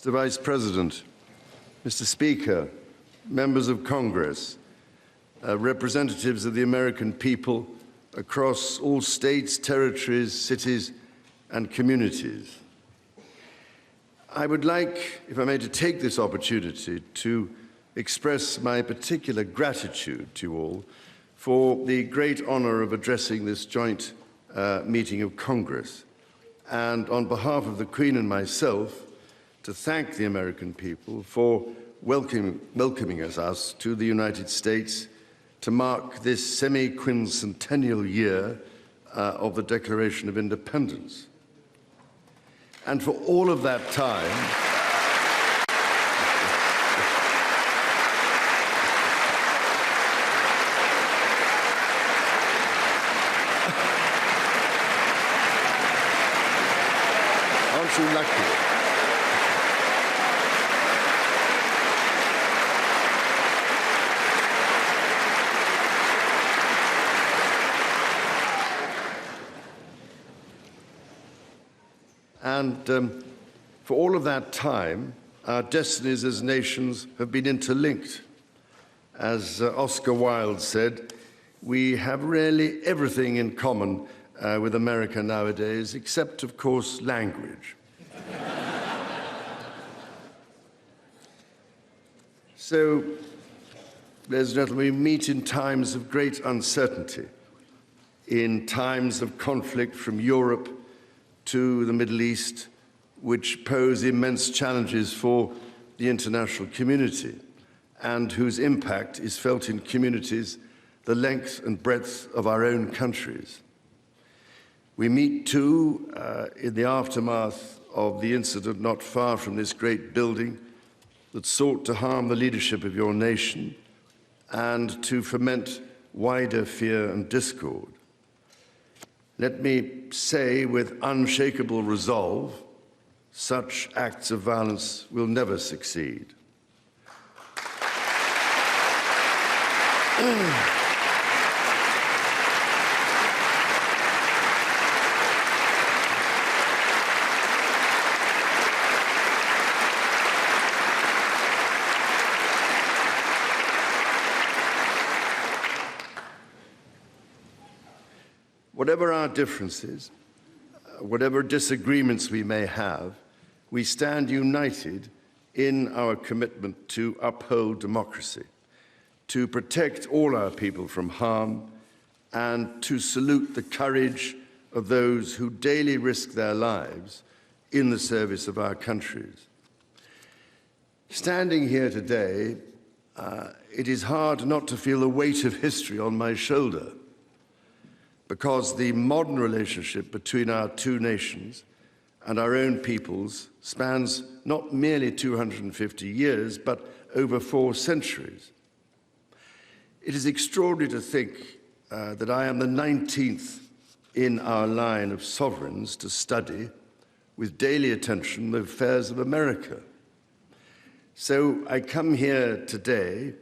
Mr. Vice President, Mr. Speaker, members of Congress, representatives of the American people across all states, territories, cities, and communities. I would like, if I may, to take this opportunity to express my particular gratitude to you all for the great honor of addressing this joint meeting of Congress, and on behalf of the Queen and myself, to thank the American people for welcoming us to the United States to mark this semi-quincentennial year of the Declaration of Independence. And for all of that time, aren't you lucky? And for all of that time, our destinies as nations have been interlinked. As Oscar Wilde said, we have really everything in common with America nowadays, except, of course, language. So, ladies and gentlemen, we meet in times of great uncertainty, in times of conflict from Europe to the Middle East, which pose immense challenges for the international community and whose impact is felt in communities the length and breadth of our own countries. We meet, too, in the aftermath of the incident not far from this great building that sought to harm the leadership of your nation and to foment wider fear and discord. Let me say with unshakable resolve, such acts of violence will never succeed. Whatever our differences, whatever disagreements we may have, we stand united in our commitment to uphold democracy, to protect all our people from harm, and to salute the courage of those who daily risk their lives in the service of our countries. Standing here today, it is hard not to feel the weight of history on my shoulder, because the modern relationship between our two nations and our own peoples spans not merely 250 years, but over 4 centuries. It is extraordinary to think that I am the 19th in our line of sovereigns to study with daily attention the affairs of America. So I come here today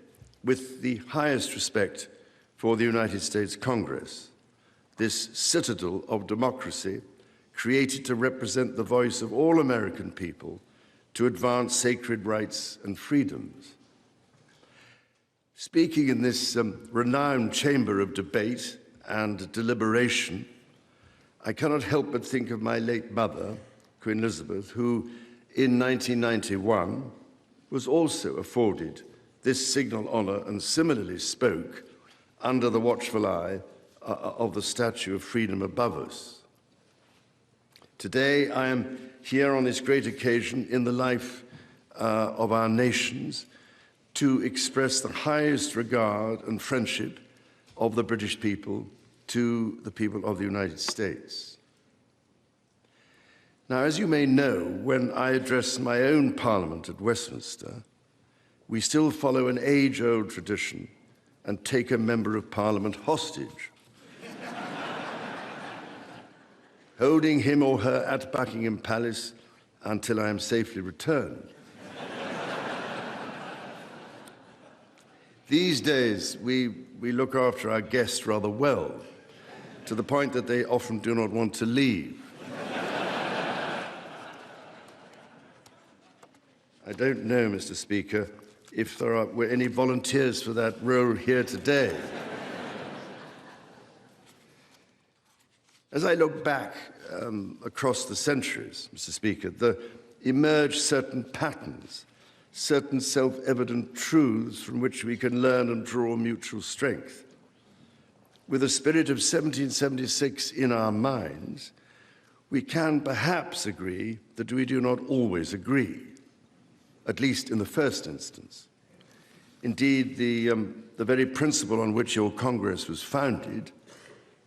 with the highest respect for the United States Congress, this citadel of democracy created to represent the voice of all American people to advance sacred rights and freedoms. Speaking in this renowned chamber of debate and deliberation, I cannot help but think of my late mother, Queen Elizabeth, who in 1991 was also afforded this signal honor and similarly spoke under the watchful eye of the Statue of Freedom above us. Today, I am here on this great occasion in the life of our nations to express the highest regard and friendship of the British people to the people of the United States. Now, as you may know, when I address my own Parliament at Westminster, we still follow an age-old tradition and take a member of Parliament hostage, holding him or her at Buckingham Palace until I am safely returned. These days, we look after our guests rather well, to the point that they often do not want to leave. I don't know, Mr. Speaker, if there were any volunteers for that role here today. As I look back across the centuries, Mr. Speaker, there emerge certain patterns, certain self-evident truths from which we can learn and draw mutual strength. With the spirit of 1776 in our minds, we can perhaps agree that we do not always agree, at least in the first instance. Indeed, the very principle on which your Congress was founded,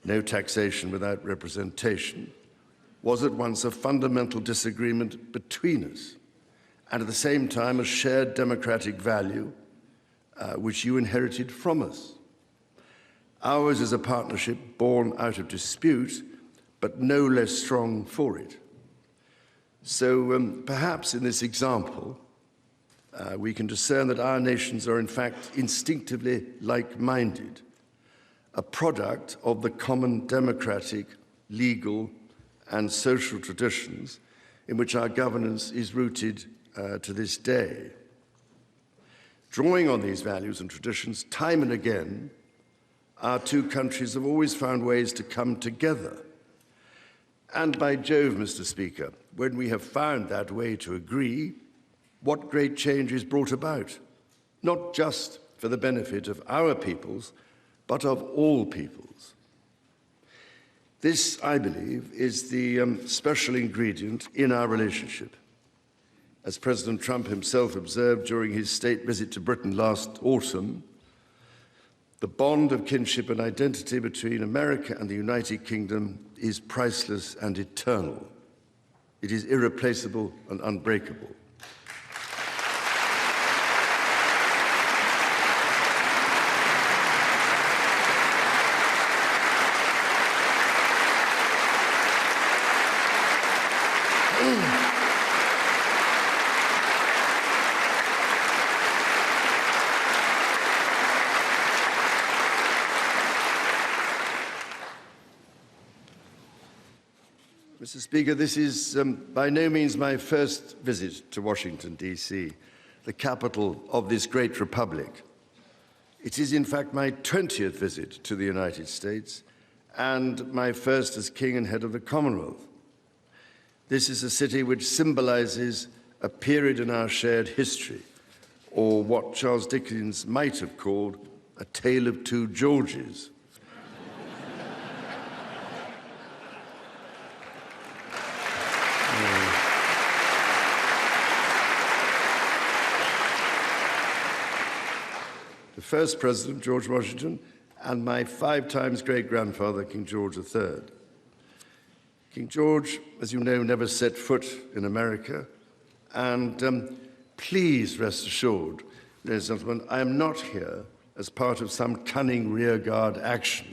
no taxation without representation, was at once a fundamental disagreement between us, and at the same time a shared democratic value which you inherited from us. Ours is a partnership born out of dispute, but no less strong for it. So perhaps in this example, we can discern that our nations are in fact instinctively like-minded, a product of the common democratic, legal, and social traditions in which our governance is rooted to this day. Drawing on these values and traditions, time and again, our two countries have always found ways to come together. And by Jove, Mr. Speaker, when we have found that way to agree, what great change is brought about, not just for the benefit of our peoples, but of all peoples. This, I believe, is the special ingredient in our relationship. As President Trump himself observed during his state visit to Britain last autumn, the bond of kinship and identity between America and the United Kingdom is priceless and eternal. It is irreplaceable and unbreakable. Mr. Speaker, this is by no means my first visit to Washington, D.C., the capital of this great republic. It is, in fact, my 20th visit to the United States and my first as King and head of the Commonwealth. This is a city which symbolizes a period in our shared history, or what Charles Dickens might have called a tale of two Georges. The first president, George Washington, and my 5 times great-grandfather, King George III. King George, as you know, never set foot in America, and please rest assured, ladies and gentlemen, I am not here as part of some cunning rearguard action.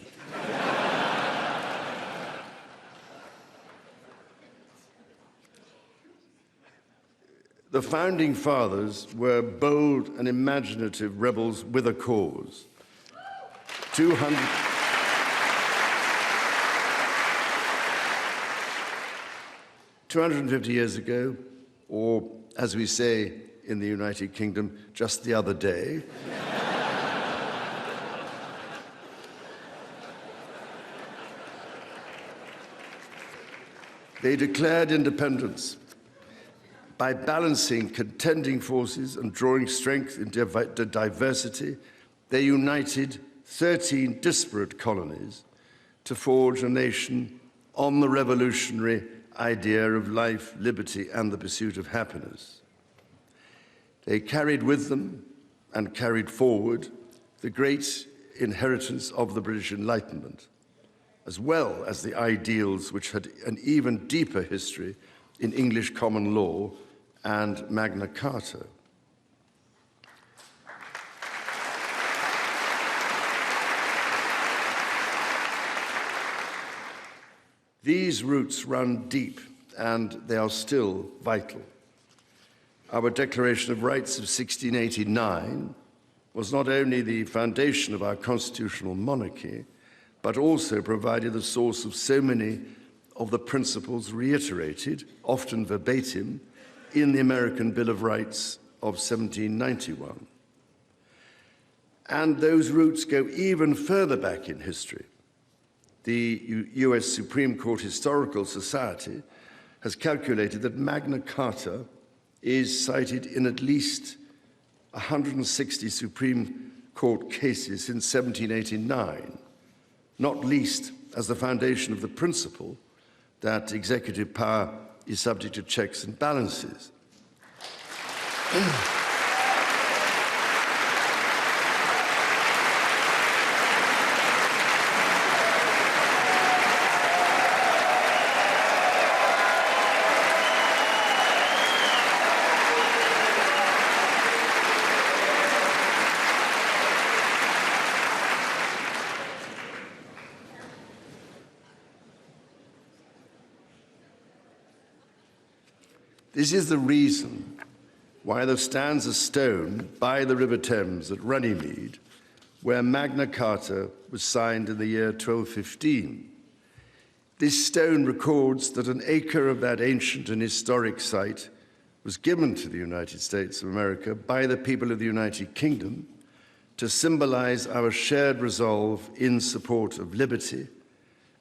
The founding fathers were bold and imaginative rebels with a cause. 250 years ago, or as we say in the United Kingdom, just the other day, they declared independence. By balancing contending forces and drawing strength into diversity, they united 13 disparate colonies to forge a nation on the revolutionary idea of life, liberty, and the pursuit of happiness. They carried with them and carried forward the great inheritance of the British Enlightenment, as well as the ideals which had an even deeper history in English common law and Magna Carta. These roots run deep, and they are still vital. Our Declaration of Rights of 1689 was not only the foundation of our constitutional monarchy, but also provided the source of so many of the principles reiterated, often verbatim, in the American Bill of Rights of 1791. And those roots go even further back in history. The US Supreme Court Historical Society has calculated that Magna Carta is cited in at least 160 Supreme Court cases since 1789, not least as the foundation of the principle that executive power is subject to checks and balances. This is the reason why there stands a stone by the River Thames at Runnymede, where Magna Carta was signed in the year 1215. This stone records that an acre of that ancient and historic site was given to the United States of America by the people of the United Kingdom to symbolize our shared resolve in support of liberty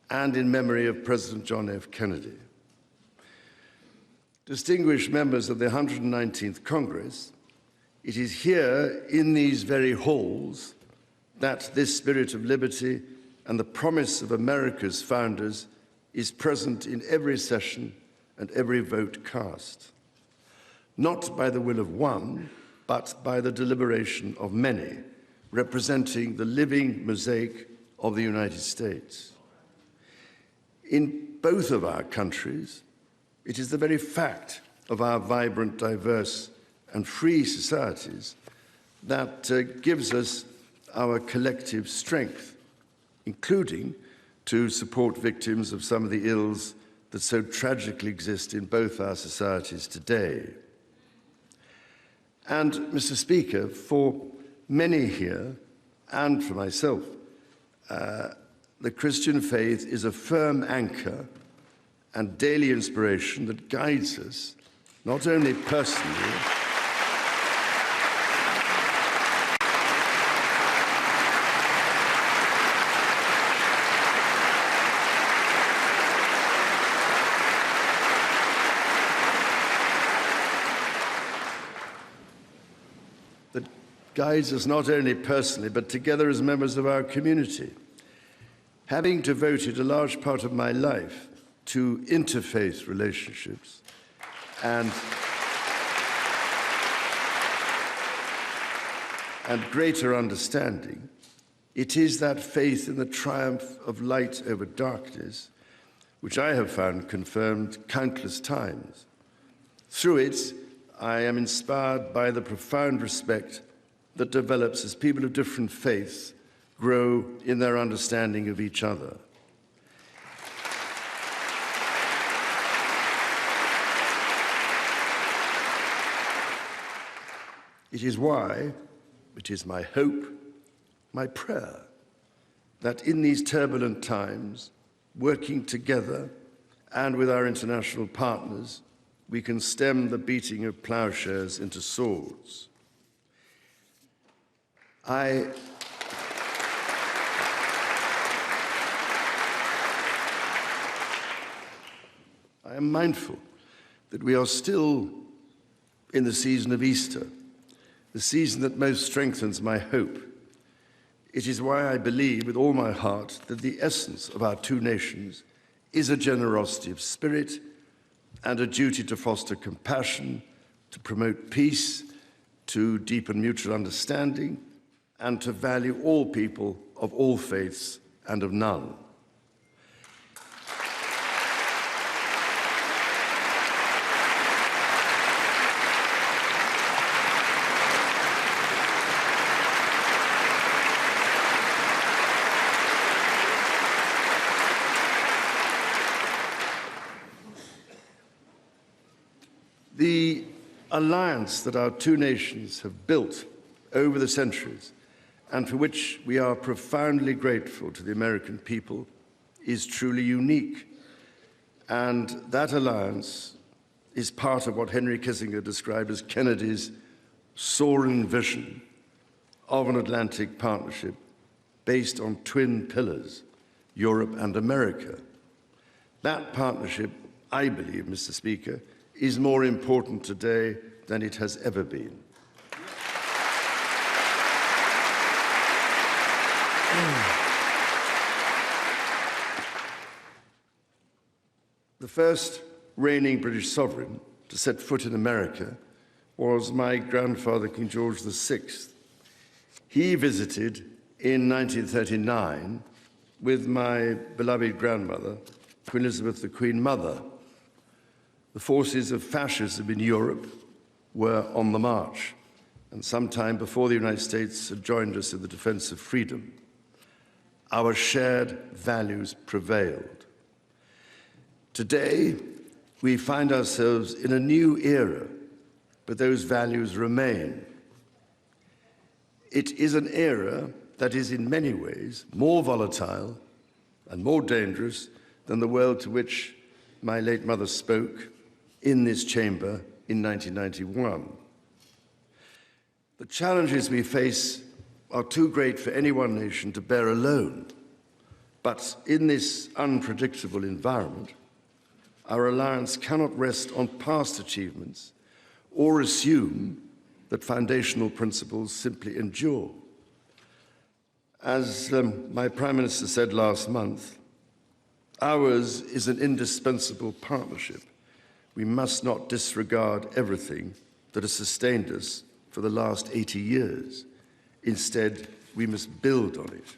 and in memory of President John F. Kennedy. Distinguished members of the 119th Congress, it is here in these very halls that this spirit of liberty and the promise of America's founders is present in every session and every vote cast, not by the will of one, but by the deliberation of many, representing the living mosaic of the United States. In both of our countries, it is the very fact of our vibrant, diverse, and free societies that gives us our collective strength, including to support victims of some of the ills that so tragically exist in both our societies today. And, Mr. Speaker, for many here, and for myself, the Christian faith is a firm anchor and daily inspiration that guides us, not only personally, but together as members of our community. Having devoted a large part of my life to interfaith relationships and greater understanding, it is that faith in the triumph of light over darkness which I have found confirmed countless times. Through it, I am inspired by the profound respect that develops as people of different faiths grow in their understanding of each other. It is why, it is my hope, my prayer, that in these turbulent times, working together and with our international partners, we can stem the beating of plowshares into swords. I am mindful that we are still in the season of Easter, the season that most strengthens my hope. It is why I believe with all my heart that the essence of our two nations is a generosity of spirit and a duty to foster compassion, to promote peace, to deepen mutual understanding, and to value all people of all faiths and of none. The alliance that our two nations have built over the centuries, and for which we are profoundly grateful to the American people, is truly unique. And that alliance is part of what Henry Kissinger described as Kennedy's soaring vision of an Atlantic partnership based on twin pillars, Europe and America. That partnership, I believe, Mr. Speaker, is more important today than it has ever been. The first reigning British sovereign to set foot in America was my grandfather, King George VI. He visited in 1939 with my beloved grandmother, Queen Elizabeth, the Queen Mother. The forces of fascism in Europe were on the march, and sometime before the United States had joined us in the defense of freedom, our shared values prevailed. Today, we find ourselves in a new era, but those values remain. It is an era that is in many ways more volatile and more dangerous than the world to which my late mother spoke in this chamber in 1991. The challenges we face are too great for any one nation to bear alone. But in this unpredictable environment, our alliance cannot rest on past achievements or assume that foundational principles simply endure. As my Prime Minister said last month, ours is an indispensable partnership. We must not disregard everything that has sustained us for the last 80 years. Instead, we must build on it.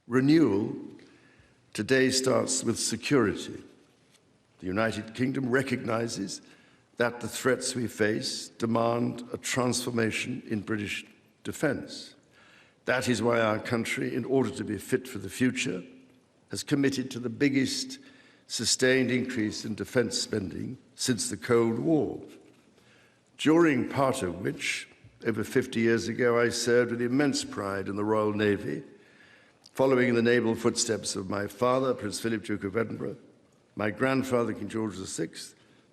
Renewal today starts with security. The United Kingdom recognizes that the threats we face demand a transformation in British defense. That is why our country, in order to be fit for the future, has committed to the biggest sustained increase in defense spending since the Cold War, during part of which, over 50 years ago, I served with immense pride in the Royal Navy, following in the naval footsteps of my father, Prince Philip, Duke of Edinburgh, my grandfather, King George VI,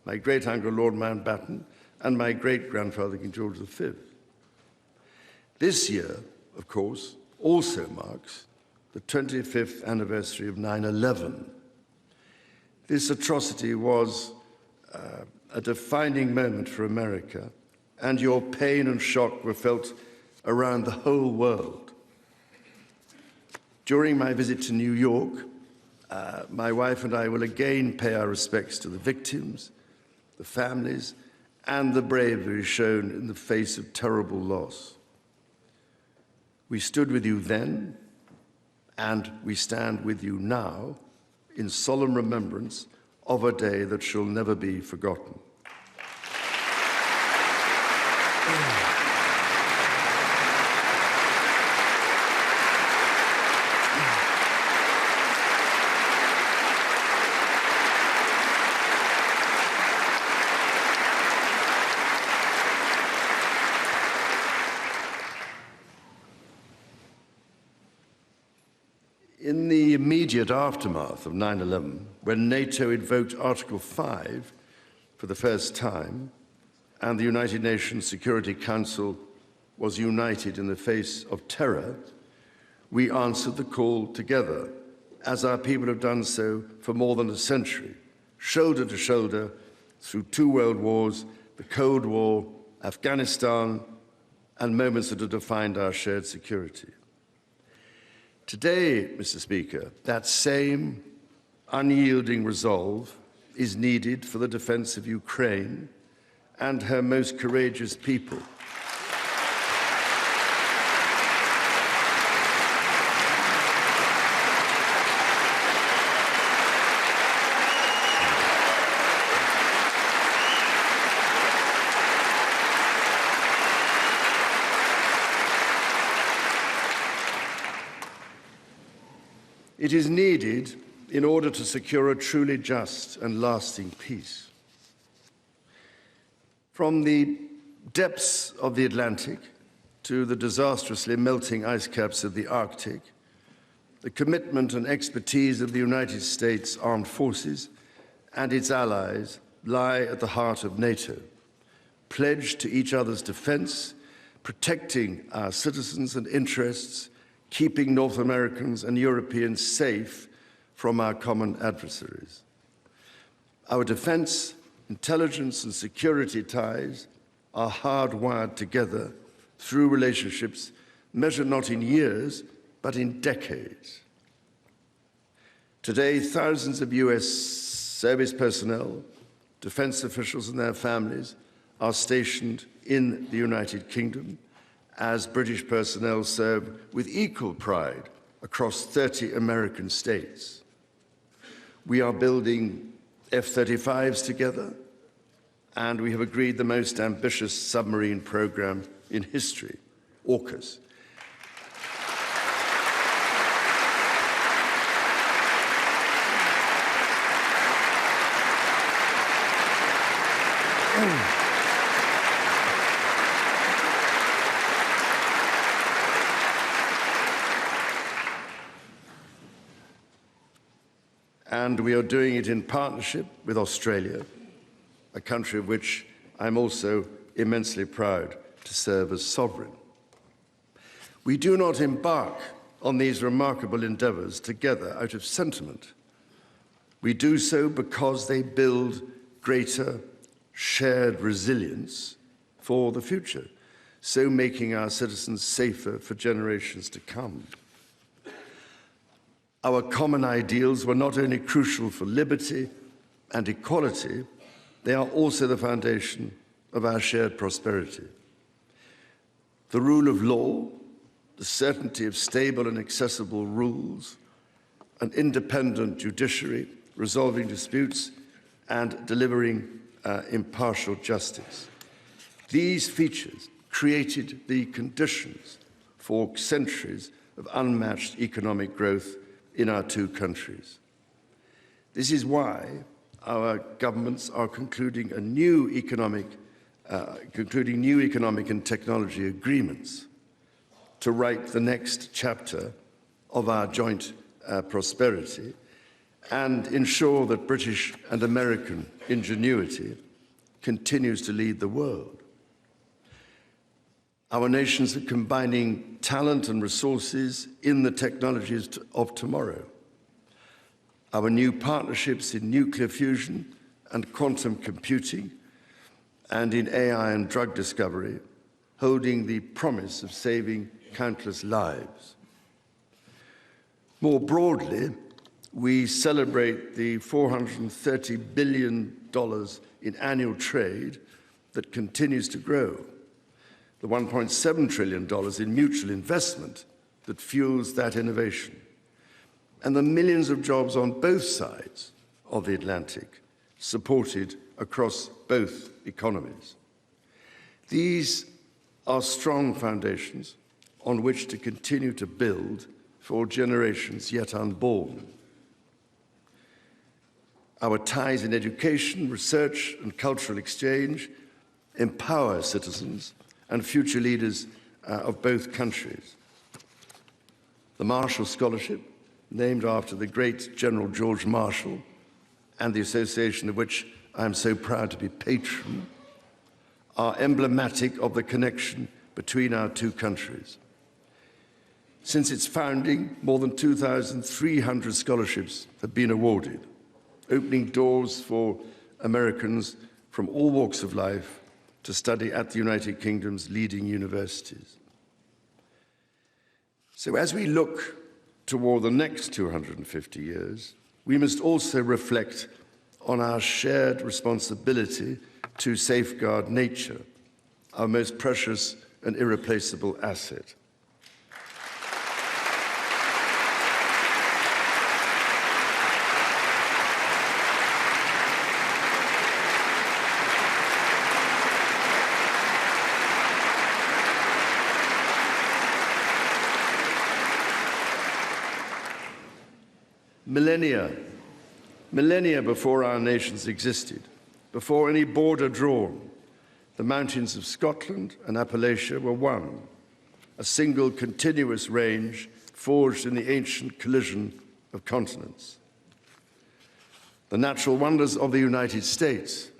my great-uncle, Lord Mountbatten, and my great-grandfather, King George V. This year, of course, also marks the 25th anniversary of 9/11. This atrocity was a defining moment for America, and your pain and shock were felt around the whole world. During my visit to New York, my wife and I will again pay our respects to the victims, the families, and the bravery shown in the face of terrible loss. We stood with you then, and we stand with you now in solemn remembrance of a day that shall never be forgotten. In the immediate aftermath of 9/11, when NATO invoked Article 5 for the first time, and the United Nations Security Council was united in the face of terror, we answered the call together, as our people have done so for more than a century, shoulder to shoulder through 2 world wars, the Cold War, Afghanistan, and moments that have defined our shared security. Today, Mr. Speaker, that same unyielding resolve is needed for the defense of Ukraine and her most courageous people. It is needed in order to secure a truly just and lasting peace. From the depths of the Atlantic to the disastrously melting ice caps of the Arctic, the commitment and expertise of the United States Armed Forces and its allies lie at the heart of NATO, pledged to each other's defense, protecting our citizens and interests, keeping North Americans and Europeans safe from our common adversaries. Our defense, intelligence, and security ties are hardwired together through relationships measured not in years, but in decades. Today, thousands of US service personnel, defense officials and their families are stationed in the United Kingdom, as British personnel serve with equal pride across 30 American states. We are building F-35s together, and we have agreed the most ambitious submarine program in history, AUKUS. And we are doing it in partnership with Australia, a country of which I'm also immensely proud to serve as sovereign. We do not embark on these remarkable endeavors together out of sentiment. We do so because they build greater shared resilience for the future, so making our citizens safer for generations to come. Our common ideals were not only crucial for liberty and equality, they are also the foundation of our shared prosperity. The rule of law, the certainty of stable and accessible rules, an independent judiciary, resolving disputes, and delivering impartial justice. These features created the conditions for centuries of unmatched economic growth in our two countries. This is why our governments are concluding new economic and technology agreements to write the next chapter of our joint prosperity and ensure that British and American ingenuity continues to lead the world. Our nations are combining talent and resources in the technologies of tomorrow. Our new partnerships in nuclear fusion and quantum computing and in AI and drug discovery, holding the promise of saving countless lives. More broadly, we celebrate the $430 billion in annual trade that continues to grow, the $1.7 trillion in mutual investment that fuels that innovation, and the millions of jobs on both sides of the Atlantic, supported across both economies. These are strong foundations on which to continue to build for generations yet unborn. Our ties in education, research, and cultural exchange empower citizens and future leaders of both countries. The Marshall Scholarship, named after the great General George Marshall, and the association of which I am so proud to be patron, are emblematic of the connection between our two countries. Since its founding, more than 2,300 scholarships have been awarded, opening doors for Americans from all walks of life to study at the United Kingdom's leading universities. So as we look toward the next 250 years, we must also reflect on our shared responsibility to safeguard nature, our most precious and irreplaceable asset. Millennia before our nations existed, before any border drawn, the mountains of Scotland and Appalachia were one, a single continuous range forged in the ancient collision of continents. The natural wonders of the United States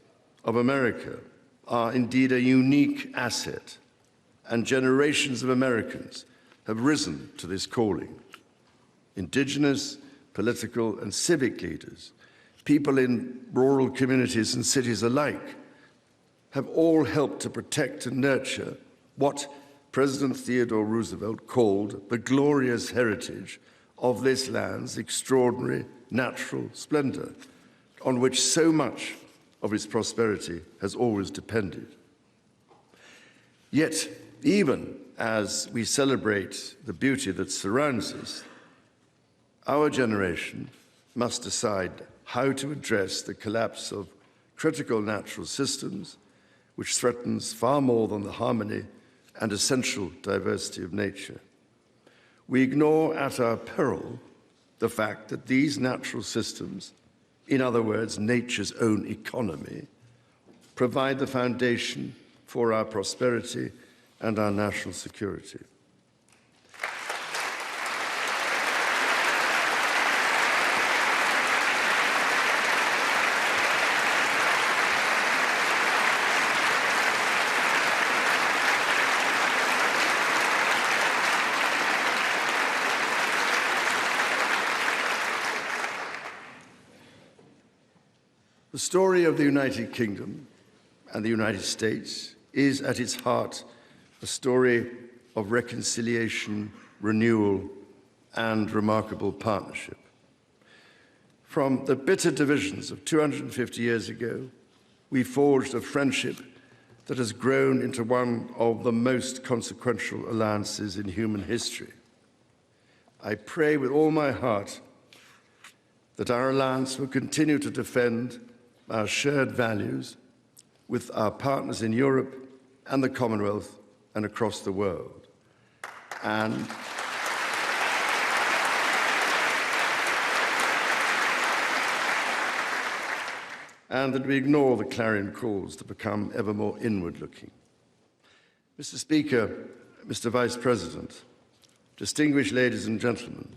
of America are indeed a unique asset, and generations of Americans have risen to this calling. Indigenous, political, and civic leaders, people in rural communities and cities alike, have all helped to protect and nurture what President Theodore Roosevelt called the glorious heritage of this land's extraordinary natural splendor, on which so much of its prosperity has always depended. Yet, even as we celebrate the beauty that surrounds us, our generation must decide how to address the collapse of critical natural systems, which threatens far more than the harmony and essential diversity of nature. We ignore at our peril the fact that these natural systems, in other words, nature's own economy, provide the foundation for our prosperity and our national security. The story of the United Kingdom and the United States is at its heart a story of reconciliation, renewal, and remarkable partnership. From the bitter divisions of 250 years ago, we forged a friendship that has grown into one of the most consequential alliances in human history. I pray with all my heart that our alliance will continue to defend our shared values with our partners in Europe and the Commonwealth and across the world. And that we ignore the clarion calls to become ever more inward-looking. Mr. Speaker, Mr. Vice President, distinguished ladies and gentlemen,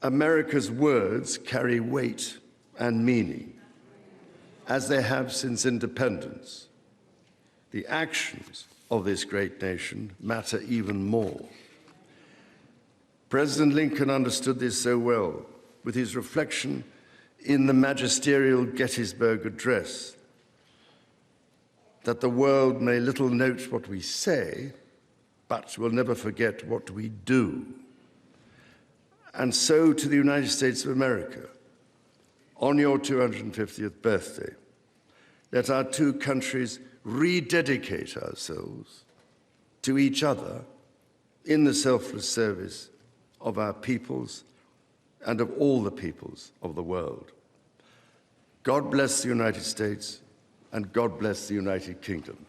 America's words carry weight and meaning, as they have since independence. The actions of this great nation matter even more. President Lincoln understood this so well with his reflection in the magisterial Gettysburg Address, that the world may little note what we say, but will never forget what we do. And so to the United States of America, on your 250th birthday, let our two countries rededicate ourselves to each other in the selfless service of our peoples and of all the peoples of the world. God bless the United States, and God bless the United Kingdom.